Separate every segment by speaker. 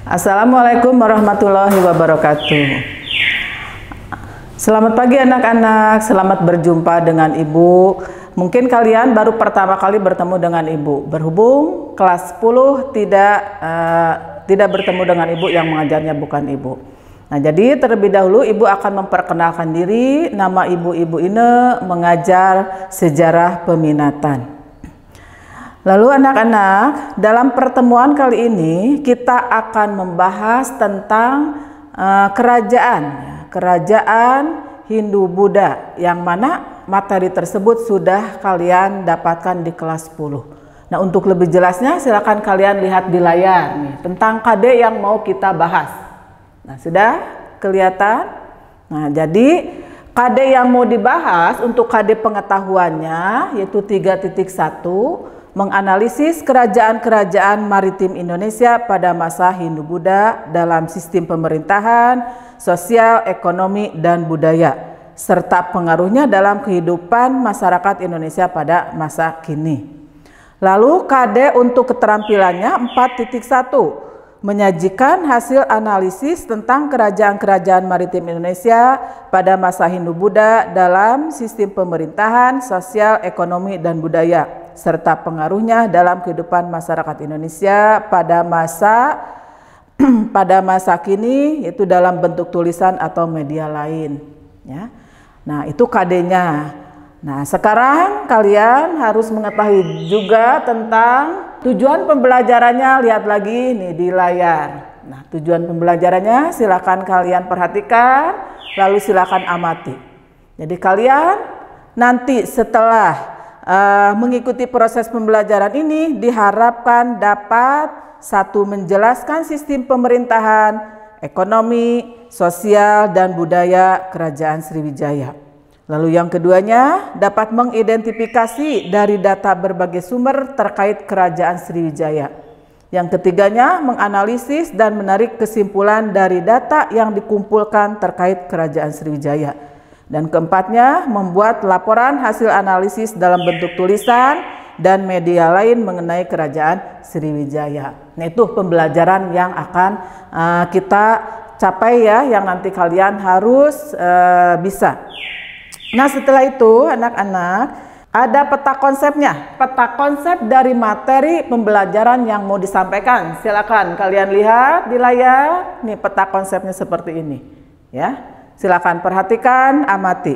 Speaker 1: Assalamualaikum warahmatullahi wabarakatuh. Selamat pagi anak-anak, selamat berjumpa dengan Ibu. Mungkin kalian baru pertama kali bertemu dengan Ibu. Berhubung kelas 10 tidak bertemu dengan Ibu, yang mengajarnya bukan Ibu. Nah, jadi terlebih dahulu Ibu akan memperkenalkan diri. Nama Ibu ini mengajar sejarah peminatan. Lalu anak-anak, dalam pertemuan kali ini kita akan membahas tentang kerajaan Hindu-Buddha, yang mana materi tersebut sudah kalian dapatkan di kelas 10. Nah, untuk lebih jelasnya silakan kalian lihat di layar nih, tentang KD yang mau kita bahas. Nah, sudah kelihatan? Nah, jadi KD yang mau dibahas untuk KD pengetahuannya yaitu 3.1, menganalisis kerajaan-kerajaan maritim Indonesia pada masa Hindu-Buddha dalam sistem pemerintahan, sosial, ekonomi, dan budaya, serta pengaruhnya dalam kehidupan masyarakat Indonesia pada masa kini. Lalu KD untuk keterampilannya 4.1, menyajikan hasil analisis tentang kerajaan-kerajaan maritim Indonesia pada masa Hindu-Buddha dalam sistem pemerintahan, sosial, ekonomi, dan budaya, serta pengaruhnya dalam kehidupan masyarakat Indonesia pada masa kini, yaitu dalam bentuk tulisan atau media lain. Ya. Nah, itu KD-nya. Nah, sekarang kalian harus mengetahui juga tentang tujuan pembelajarannya. Lihat lagi nih di layar. Nah, tujuan pembelajarannya silakan kalian perhatikan, lalu silakan amati. Jadi kalian nanti setelah mengikuti proses pembelajaran ini diharapkan dapat satu, menjelaskan sistem pemerintahan, ekonomi, sosial, dan budaya Kerajaan Sriwijaya. Lalu yang keduanya, dapat mengidentifikasi dari data berbagai sumber terkait Kerajaan Sriwijaya. Yang ketiganya, menganalisis dan menarik kesimpulan dari data yang dikumpulkan terkait Kerajaan Sriwijaya. Dan keempatnya, membuat laporan hasil analisis dalam bentuk tulisan dan media lain mengenai Kerajaan Sriwijaya. Nah, itu pembelajaran yang akan kita capai ya, yang nanti kalian harus bisa. Nah, setelah itu anak-anak, ada peta konsepnya. Peta konsep dari materi pembelajaran yang mau disampaikan. Silakan kalian lihat di layar. Nih, peta konsepnya seperti ini ya. Silakan perhatikan, amati.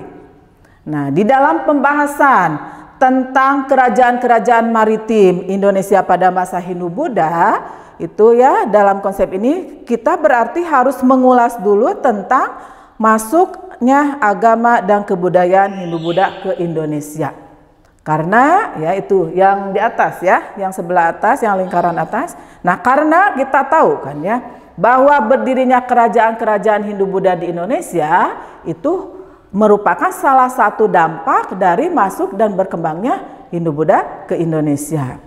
Speaker 1: Nah, di dalam pembahasan tentang kerajaan-kerajaan maritim Indonesia pada masa Hindu-Buddha, itu ya, dalam konsep ini kita berarti harus mengulas dulu tentang masuknya agama dan kebudayaan Hindu-Buddha ke Indonesia. Karena ya itu yang di atas ya, yang sebelah atas, yang lingkaran atas. Nah, karena kita tahu kan ya, bahwa berdirinya kerajaan-kerajaan Hindu-Buddha di Indonesia itu merupakan salah satu dampak dari masuk dan berkembangnya Hindu-Buddha ke Indonesia.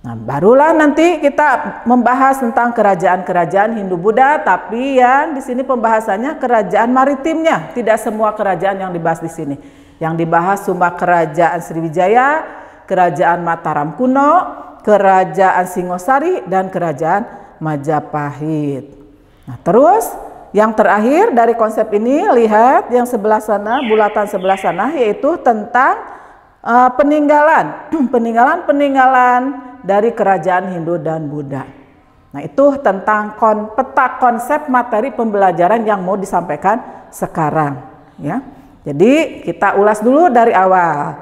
Speaker 1: Nah, barulah nanti kita membahas tentang kerajaan-kerajaan Hindu-Buddha, tapi yang di sini pembahasannya kerajaan maritimnya, tidak semua kerajaan yang dibahas di sini. Yang dibahas cuma Kerajaan Sriwijaya, Kerajaan Mataram kuno, Kerajaan Singosari, dan Kerajaan Majapahit. Nah, terus yang terakhir dari konsep ini, lihat yang sebelah sana, bulatan sebelah sana, yaitu tentang peninggalan dari kerajaan Hindu dan Buddha. Nah, itu tentang peta konsep materi pembelajaran yang mau disampaikan sekarang ya. Jadi kita ulas dulu dari awal.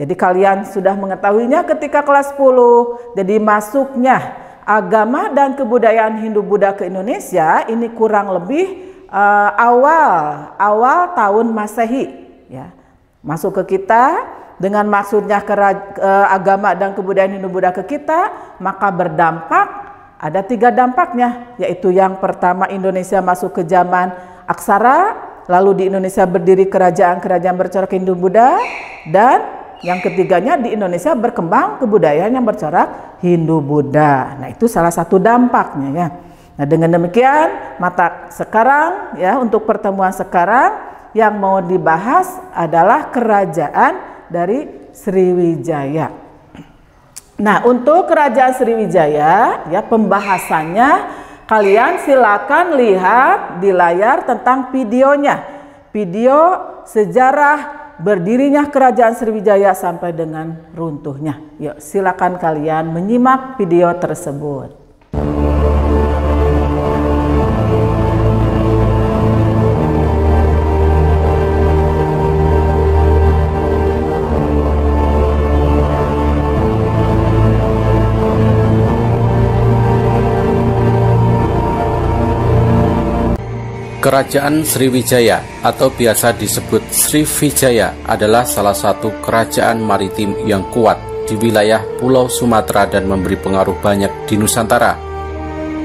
Speaker 1: Jadi kalian sudah mengetahuinya ketika kelas 10. Jadi masuknya agama dan kebudayaan Hindu-Buddha ke Indonesia ini kurang lebih awal tahun Masehi ya. Masuk ke kita dengan maksudnya agama dan kebudayaan Hindu-Buddha ke kita, maka berdampak ada 3 dampaknya, yaitu yang pertama, Indonesia masuk ke zaman aksara, lalu di Indonesia berdiri kerajaan-kerajaan bercorak Hindu-Buddha, dan yang ketiganya di Indonesia berkembang kebudayaan yang bercorak Hindu-Buddha. Nah, itu salah satu dampaknya ya. Nah, dengan demikian mata sekarang ya, untuk pertemuan sekarang yang mau dibahas adalah kerajaan dari Sriwijaya. Nah, untuk kerajaan Sriwijaya ya, pembahasannya kalian silakan lihat di layar tentang videonya. Video sejarah berdirinya Kerajaan Sriwijaya sampai dengan runtuhnya. Yuk, silakan kalian menyimak video tersebut.
Speaker 2: Kerajaan Sriwijaya atau biasa disebut Sriwijaya adalah salah satu kerajaan maritim yang kuat di wilayah Pulau Sumatera dan memberi pengaruh banyak di Nusantara.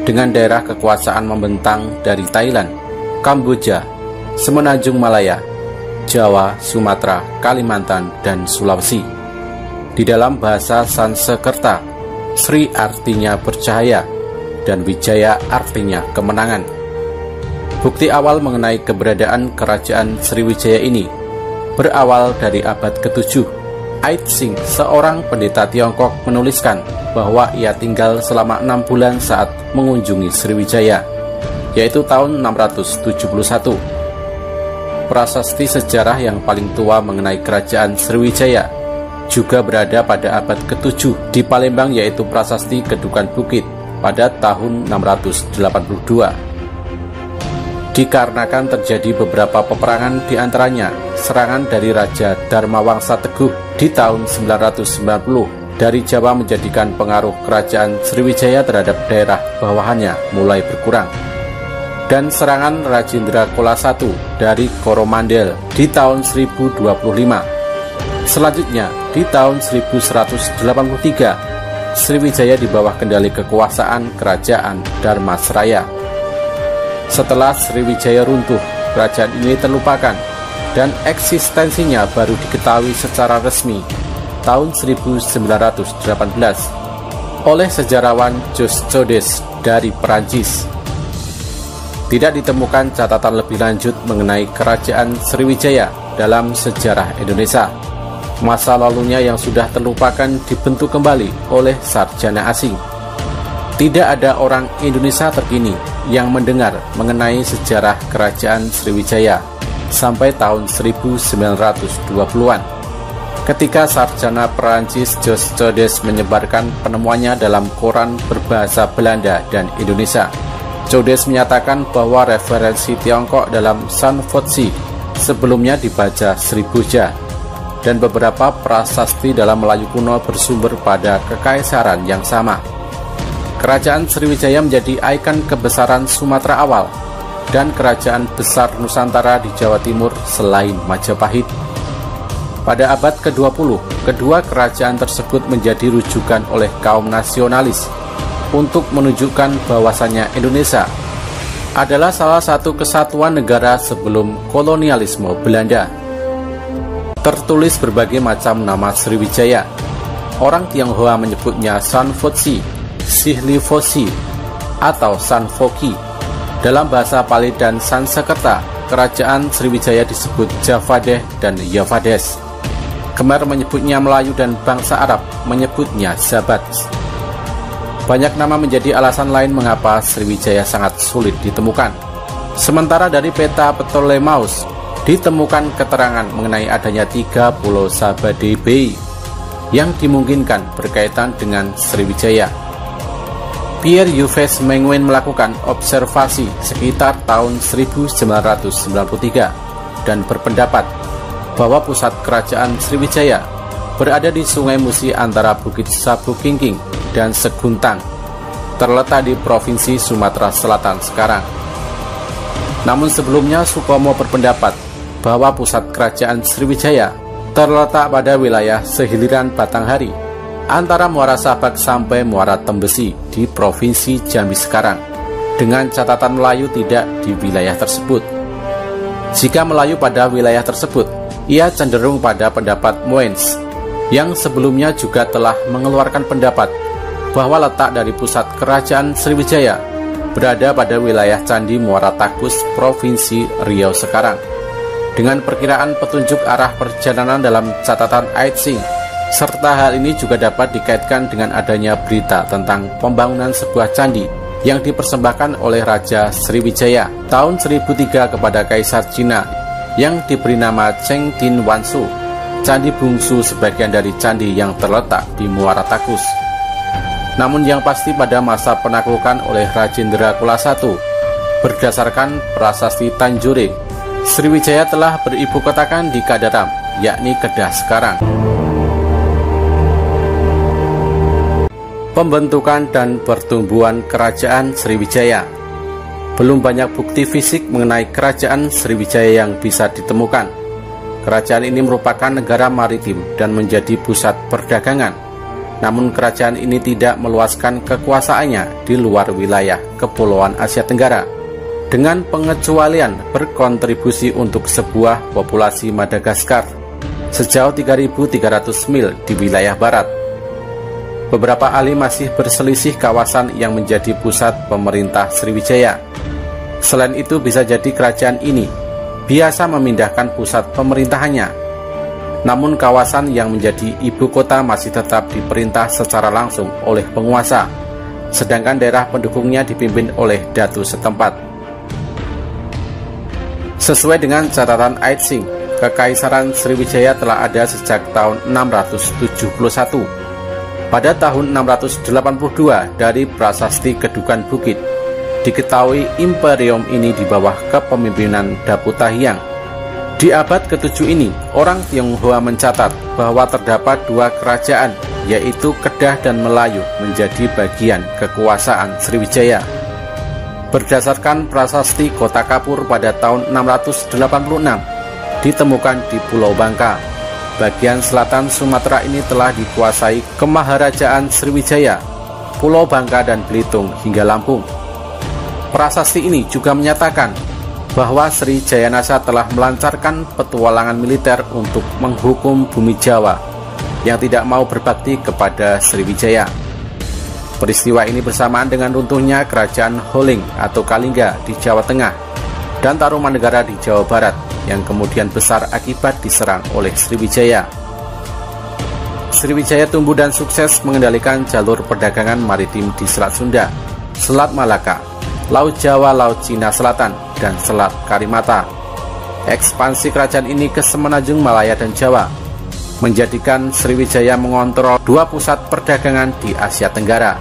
Speaker 2: Dengan daerah kekuasaan membentang dari Thailand, Kamboja, Semenanjung Malaya, Jawa, Sumatera, Kalimantan, dan Sulawesi. Di dalam bahasa Sanskerta, Sri artinya bercahaya dan Wijaya artinya kemenangan. Bukti awal mengenai keberadaan Kerajaan Sriwijaya ini berawal dari abad ke-7. Ait Sing, seorang pendeta Tiongkok, menuliskan bahwa ia tinggal selama 6 bulan saat mengunjungi Sriwijaya, yaitu tahun 671. Prasasti sejarah yang paling tua mengenai Kerajaan Sriwijaya juga berada pada abad ke-7 di Palembang, yaitu Prasasti Kedukan Bukit pada tahun 682. Dikarenakan terjadi beberapa peperangan, diantaranya serangan dari Raja Dharmawangsa Teguh di tahun 990 dari Jawa menjadikan pengaruh Kerajaan Sriwijaya terhadap daerah bawahannya mulai berkurang, dan serangan Rajendra Chola I dari Coromandel di tahun 1025. Selanjutnya, di tahun 1183, Sriwijaya di bawah kendali kekuasaan Kerajaan Dharmasraya. Setelah Sriwijaya runtuh, kerajaan ini terlupakan dan eksistensinya baru diketahui secara resmi tahun 1918 oleh sejarawan Jos Codes dari Perancis. Tidak ditemukan catatan lebih lanjut mengenai Kerajaan Sriwijaya dalam sejarah Indonesia. Masa lalunya yang sudah terlupakan dibentuk kembali oleh sarjana asing. Tidak ada orang Indonesia terkini yang mendengar mengenai sejarah Kerajaan Sriwijaya sampai tahun 1920-an, ketika sarjana Perancis Jos Codes menyebarkan penemuannya dalam koran berbahasa Belanda dan Indonesia. Codes menyatakan bahwa referensi Tiongkok dalam San Futsi sebelumnya dibaca Sriboja, dan beberapa prasasti dalam Melayu kuno bersumber pada kekaisaran yang sama. Kerajaan Sriwijaya menjadi ikon kebesaran Sumatera awal dan kerajaan besar Nusantara di Jawa Timur selain Majapahit. Pada abad ke-20, kedua kerajaan tersebut menjadi rujukan oleh kaum nasionalis untuk menunjukkan bahwasannya Indonesia adalah salah satu kesatuan negara sebelum kolonialisme Belanda. Tertulis berbagai macam nama Sriwijaya. Orang Tionghoa menyebutnya San Futsi, Sihlifosi, atau Sanfoki. Dalam bahasa Pali dan Sanskerta, kerajaan Sriwijaya disebut Javadeh dan Yavades. Khmer menyebutnya Melayu dan bangsa Arab menyebutnya Zabat. Banyak nama menjadi alasan lain mengapa Sriwijaya sangat sulit ditemukan. Sementara dari peta Ptolemeus ditemukan keterangan mengenai adanya 3 pulau Sabadeh Bay yang dimungkinkan berkaitan dengan Sriwijaya. Pierre-Yves Mengwen melakukan observasi sekitar tahun 1993 dan berpendapat bahwa pusat kerajaan Sriwijaya berada di Sungai Musi antara Bukit Sabukingking dan Seguntang, terletak di Provinsi Sumatera Selatan sekarang. Namun sebelumnya Supomo berpendapat bahwa pusat kerajaan Sriwijaya terletak pada wilayah sehiliran Batanghari antara Muara Sabak sampai Muara Tembesi di Provinsi Jambi sekarang, dengan catatan Melayu tidak di wilayah tersebut. Jika Melayu pada wilayah tersebut, ia cenderung pada pendapat Moens, yang sebelumnya juga telah mengeluarkan pendapat bahwa letak dari pusat kerajaan Sriwijaya berada pada wilayah Candi Muara Takus, Provinsi Riau sekarang. Dengan perkiraan petunjuk arah perjalanan dalam catatan Ait Sing, serta hal ini juga dapat dikaitkan dengan adanya berita tentang pembangunan sebuah candi yang dipersembahkan oleh Raja Sriwijaya tahun 1003 kepada Kaisar Cina yang diberi nama Cheng Tin Wansu, candi bungsu sebagian dari candi yang terletak di Muara Takus. Namun yang pasti pada masa penaklukan oleh Rajendra Kula I, berdasarkan prasasti Tanjore, Sriwijaya telah beribu kotakan di Kadaram, yakni Kedah sekarang. Pembentukan dan pertumbuhan Kerajaan Sriwijaya. Belum banyak bukti fisik mengenai Kerajaan Sriwijaya yang bisa ditemukan. Kerajaan ini merupakan negara maritim dan menjadi pusat perdagangan. Namun kerajaan ini tidak meluaskan kekuasaannya di luar wilayah Kepulauan Asia Tenggara, dengan pengecualian berkontribusi untuk sebuah populasi Madagaskar sejauh 3.300 mil di wilayah barat. Beberapa ahli masih berselisih kawasan yang menjadi pusat pemerintah Sriwijaya. Selain itu, bisa jadi kerajaan ini biasa memindahkan pusat pemerintahannya. Namun kawasan yang menjadi ibu kota masih tetap diperintah secara langsung oleh penguasa, sedangkan daerah pendukungnya dipimpin oleh datu setempat. Sesuai dengan catatan Aitsing, Kekaisaran Sriwijaya telah ada sejak tahun 671. Pada tahun 682 dari Prasasti Kedukan Bukit, diketahui imperium ini di bawah kepemimpinan Daputahiang. Di abad ke-7 ini, orang Tionghoa mencatat bahwa terdapat dua kerajaan, yaitu Kedah dan Melayu, menjadi bagian kekuasaan Sriwijaya. Berdasarkan Prasasti Kota Kapur pada tahun 686, ditemukan di Pulau Bangka. Bagian selatan Sumatera ini telah dikuasai Kemaharajaan Sriwijaya, Pulau Bangka dan Belitung hingga Lampung. Prasasti ini juga menyatakan bahwa Sri Jayanasa telah melancarkan petualangan militer untuk menghukum bumi Jawa yang tidak mau berbakti kepada Sriwijaya. Peristiwa ini bersamaan dengan runtuhnya Kerajaan Holling atau Kalingga di Jawa Tengah dan Tarumanegara di Jawa Barat, yang kemudian besar akibat diserang oleh Sriwijaya. Sriwijaya tumbuh dan sukses mengendalikan jalur perdagangan maritim di Selat Sunda, Selat Malaka, Laut Jawa, Laut Cina Selatan, dan Selat Karimata. Ekspansi kerajaan ini ke Semenanjung Malaya dan Jawa menjadikan Sriwijaya mengontrol dua pusat perdagangan di Asia Tenggara.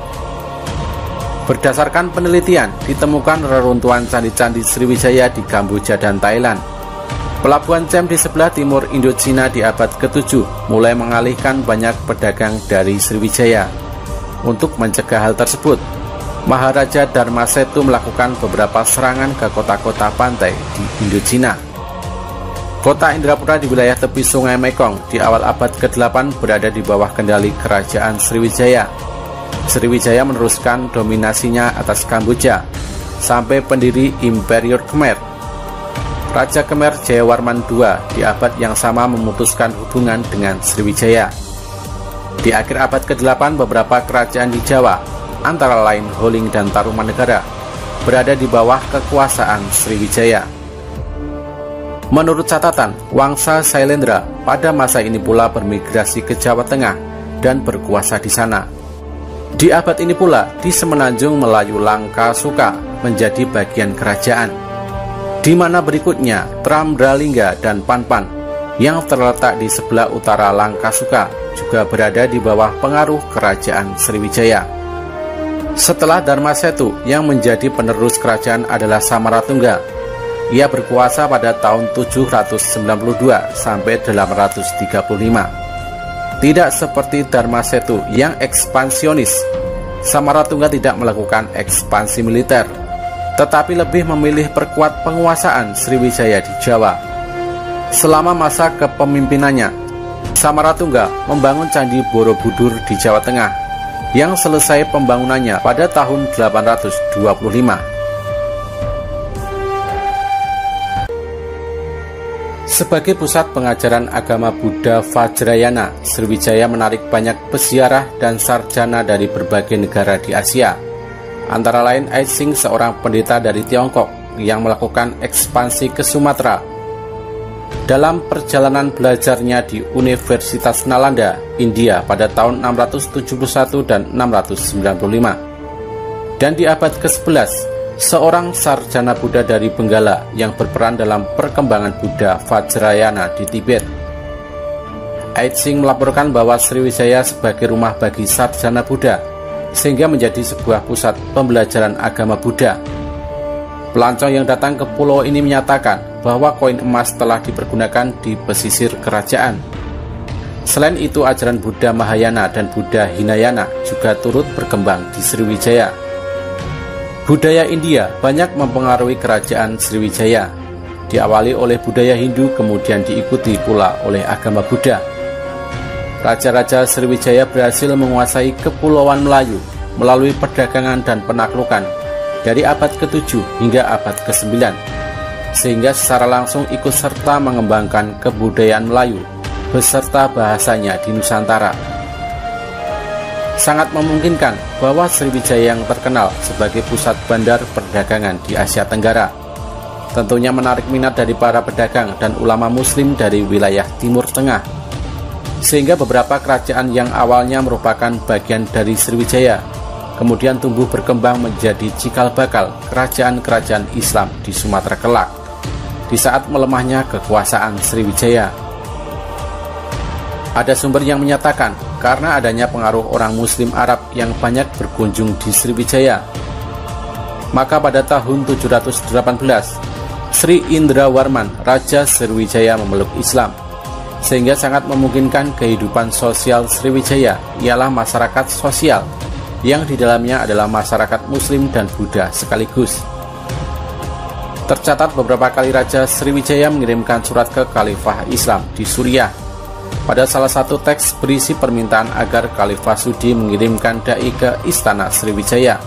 Speaker 2: Berdasarkan penelitian, ditemukan reruntuhan candi-candi Sriwijaya di Kamboja dan Thailand. Pelabuhan Chem di sebelah timur Indochina di abad ke-7 mulai mengalihkan banyak pedagang dari Sriwijaya. Untuk mencegah hal tersebut, Maharaja Dharmasetu melakukan beberapa serangan ke kota-kota pantai di Indochina. Kota Indrapura di wilayah tepi Sungai Mekong di awal abad ke-8 berada di bawah kendali Kerajaan Sriwijaya. Sriwijaya meneruskan dominasinya atas Kamboja sampai pendiri Imperium Khmer. Raja Khmer Jayawarman II di abad yang sama memutuskan hubungan dengan Sriwijaya. Di akhir abad ke-8, beberapa kerajaan di Jawa, antara lain Holling dan Tarumanegara, berada di bawah kekuasaan Sriwijaya. Menurut catatan, Wangsa Sailendra pada masa ini pula bermigrasi ke Jawa Tengah dan berkuasa di sana. Di abad ini pula, di Semenanjung Melayu Langkasuka menjadi bagian kerajaan, di mana berikutnya Trambralingga dan Panpan yang terletak di sebelah utara Langkasuka juga berada di bawah pengaruh kerajaan Sriwijaya. Setelah Dharmasetu, yang menjadi penerus kerajaan adalah Samaratungga. Ia berkuasa pada tahun 792 sampai 835. Tidak seperti Dharmasetu yang ekspansionis, Samaratungga tidak melakukan ekspansi militer, tetapi lebih memilih perkuat penguasaan Sriwijaya di Jawa. Selama masa kepemimpinannya, Samaratungga membangun Candi Borobudur di Jawa Tengah, yang selesai pembangunannya pada tahun 825. Sebagai pusat pengajaran agama Buddha Vajrayana, Sriwijaya menarik banyak peziarah dan sarjana dari berbagai negara di Asia. Antara lain Aitsing, seorang pendeta dari Tiongkok yang melakukan ekspansi ke Sumatera. Dalam perjalanan belajarnya di Universitas Nalanda, India pada tahun 671 dan 695. Dan di abad ke-11, seorang sarjana Buddha dari Benggala yang berperan dalam perkembangan Buddha Vajrayana di Tibet. Aitsing melaporkan bahwa Sriwijaya sebagai rumah bagi sarjana Buddha, sehingga menjadi sebuah pusat pembelajaran agama Buddha. Pelancong yang datang ke pulau ini menyatakan bahwa koin emas telah dipergunakan di pesisir kerajaan. Selain itu, ajaran Buddha Mahayana dan Buddha Hinayana juga turut berkembang di Sriwijaya. Budaya India banyak mempengaruhi kerajaan Sriwijaya. Diawali oleh budaya Hindu, kemudian diikuti pula oleh agama Buddha. Raja-raja Sriwijaya berhasil menguasai Kepulauan Melayu melalui perdagangan dan penaklukan dari abad ke-7 hingga abad ke-9, sehingga secara langsung ikut serta mengembangkan kebudayaan Melayu beserta bahasanya di Nusantara. Sangat memungkinkan bahwa Sriwijaya yang terkenal sebagai pusat bandar perdagangan di Asia Tenggara tentunya menarik minat dari para pedagang dan ulama muslim dari wilayah Timur Tengah, sehingga beberapa kerajaan yang awalnya merupakan bagian dari Sriwijaya kemudian tumbuh berkembang menjadi cikal bakal kerajaan-kerajaan Islam di Sumatera kelak di saat melemahnya kekuasaan Sriwijaya. Ada sumber yang menyatakan karena adanya pengaruh orang Muslim Arab yang banyak berkunjung di Sriwijaya, maka pada tahun 718 Sri Indrawarman, Raja Sriwijaya, memeluk Islam, sehingga sangat memungkinkan kehidupan sosial Sriwijaya ialah masyarakat sosial yang di dalamnya adalah masyarakat Muslim dan Buddha sekaligus. Tercatat beberapa kali Raja Sriwijaya mengirimkan surat ke Khalifah Islam di Suriah. Pada salah satu teks berisi permintaan agar Khalifah Sudi mengirimkan dai ke istana Sriwijaya.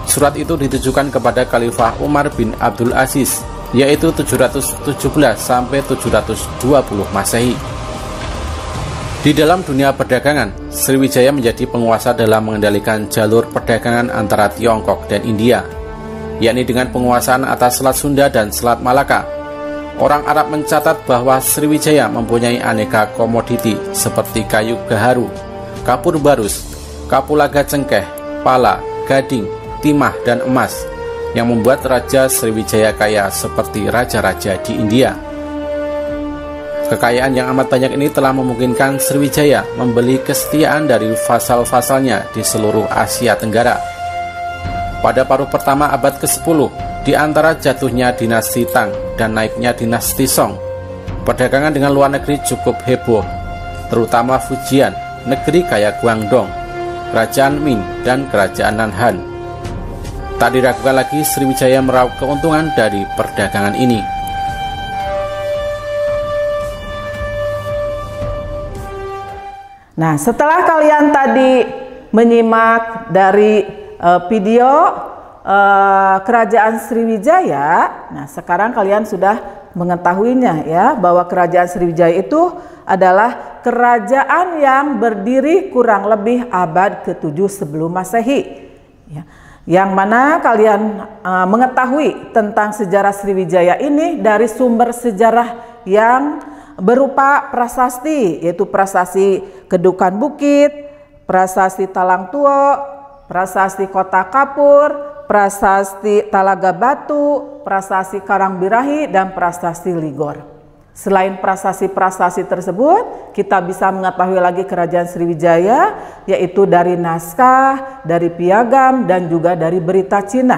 Speaker 2: Surat itu ditujukan kepada Khalifah Umar bin Abdul Aziz, yaitu 717 sampai 720 Masehi. Di dalam dunia perdagangan, Sriwijaya menjadi penguasa dalam mengendalikan jalur perdagangan antara Tiongkok dan India, yakni dengan penguasaan atas Selat Sunda dan Selat Malaka. Orang Arab mencatat bahwa Sriwijaya mempunyai aneka komoditi seperti kayu gaharu, kapur barus, kapulaga cengkeh, pala, gading, timah, dan emas, yang membuat Raja Sriwijaya kaya seperti raja-raja di India. Kekayaan yang amat banyak ini telah memungkinkan Sriwijaya membeli kesetiaan dari vasal-vasalnya di seluruh Asia Tenggara. Pada paruh pertama abad ke-10, di antara jatuhnya dinasti Tang dan naiknya dinasti Song, perdagangan dengan luar negeri cukup heboh, terutama Fujian, negeri kaya Guangdong, kerajaan Ming, dan kerajaan Nanhan. Tak diragukan lagi Sriwijaya meraup keuntungan dari perdagangan ini.
Speaker 1: Nah, setelah kalian tadi menyimak dari video kerajaan Sriwijaya, nah sekarang kalian sudah mengetahuinya ya, bahwa kerajaan Sriwijaya itu adalah kerajaan yang berdiri kurang lebih abad ke-7 sebelum Masehi ya. Yang mana kalian mengetahui tentang sejarah Sriwijaya ini dari sumber sejarah yang berupa prasasti, yaitu prasasti Kedukan Bukit, prasasti Talang Tuo, prasasti Kota Kapur, prasasti Talaga Batu, prasasti Karangbirahi, dan prasasti Ligor. Selain prasasti-prasasti tersebut, kita bisa mengetahui lagi kerajaan Sriwijaya, yaitu dari naskah, dari piagam, dan juga dari berita Cina.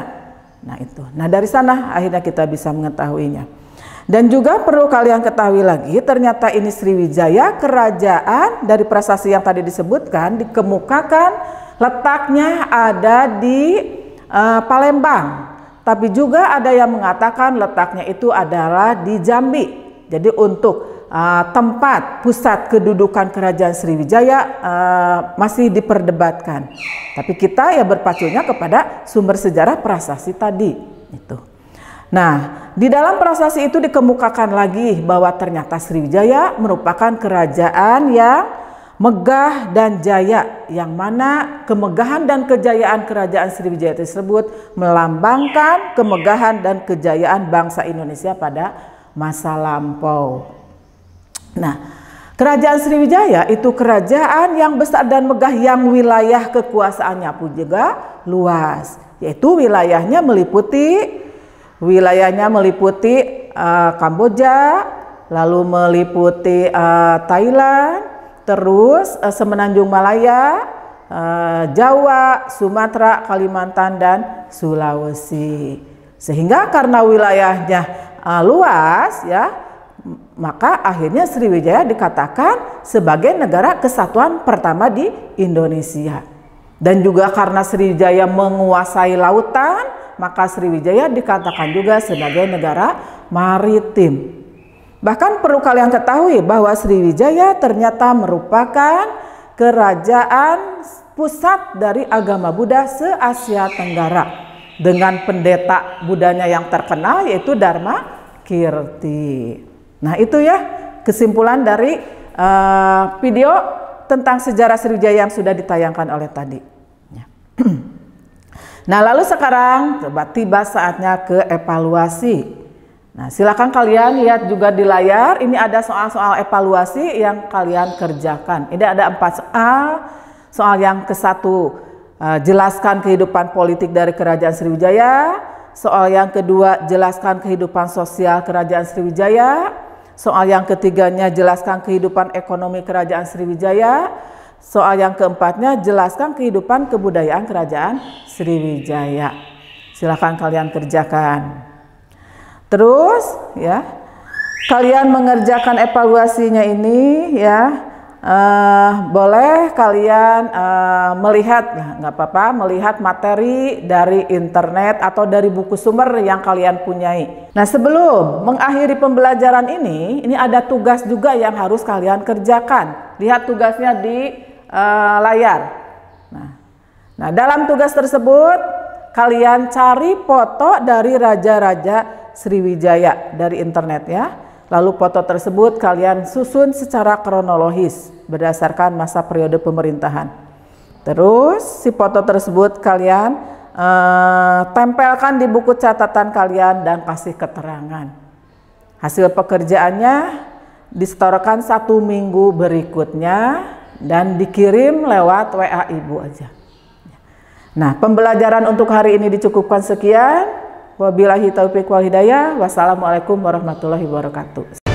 Speaker 1: Nah itu. Nah dari sana akhirnya kita bisa mengetahuinya. Dan juga perlu kalian ketahui lagi, ternyata ini Sriwijaya, kerajaan dari prasasti yang tadi disebutkan, dikemukakan letaknya ada di Palembang, tapi juga ada yang mengatakan letaknya itu adalah di Jambi. Jadi untuk tempat pusat kedudukan kerajaan Sriwijaya masih diperdebatkan. Tapi kita ya berpacunya kepada sumber sejarah prasasti tadi itu. Nah, di dalam prasasti itu dikemukakan lagi bahwa ternyata Sriwijaya merupakan kerajaan yang megah dan jaya, yang mana kemegahan dan kejayaan kerajaan Sriwijaya tersebut melambangkan kemegahan dan kejayaan bangsa Indonesia pada masa lampau. Nah, Kerajaan Sriwijaya itu kerajaan yang besar dan megah yang wilayah kekuasaannya pun juga luas, yaitu wilayahnya meliputi Kamboja, lalu meliputi Thailand, terus Semenanjung Malaya, Jawa, Sumatera, Kalimantan, dan Sulawesi. Sehingga karena wilayahnya luas ya, maka akhirnya Sriwijaya dikatakan sebagai negara kesatuan pertama di Indonesia. Dan juga karena Sriwijaya menguasai lautan, maka Sriwijaya dikatakan juga sebagai negara maritim. Bahkan perlu kalian ketahui bahwa Sriwijaya ternyata merupakan kerajaan pusat dari agama Buddha se-Asia Tenggara, dengan pendeta Buddhanya yang terkenal yaitu Dharma Kirti. Nah, itu ya kesimpulan dari video tentang sejarah Sriwijaya yang sudah ditayangkan oleh tadi. Nah, lalu sekarang tiba saatnya ke evaluasi. Nah, silakan kalian lihat juga di layar. Ini ada soal-soal evaluasi yang kalian kerjakan. Ini ada 4 soal. Soal yang ke-1, jelaskan kehidupan politik dari Kerajaan Sriwijaya. Soal yang kedua, jelaskan kehidupan sosial Kerajaan Sriwijaya. Soal yang ketiganya, jelaskan kehidupan ekonomi Kerajaan Sriwijaya. Soal yang keempatnya, jelaskan kehidupan kebudayaan Kerajaan Sriwijaya. Silakan kalian kerjakan. Terus ya, kalian mengerjakan evaluasinya ini ya. Boleh kalian melihat, nggak apa-apa, melihat materi dari internet atau dari buku sumber yang kalian punyai. Nah, sebelum mengakhiri pembelajaran ini ada tugas juga yang harus kalian kerjakan. Lihat tugasnya di layar. Nah, dalam tugas tersebut kalian cari foto dari raja-raja Sriwijaya dari internet ya. Lalu foto tersebut kalian susun secara kronologis berdasarkan masa periode pemerintahan. Terus si foto tersebut kalian tempelkan di buku catatan kalian dan kasih keterangan. Hasil pekerjaannya disetorkan 1 minggu berikutnya dan dikirim lewat WA ibu aja. Nah, pembelajaran untuk hari ini dicukupkan sekian. Wabillahi taufiq wal hidayah. Wassalamualaikum warahmatullahi wabarakatuh.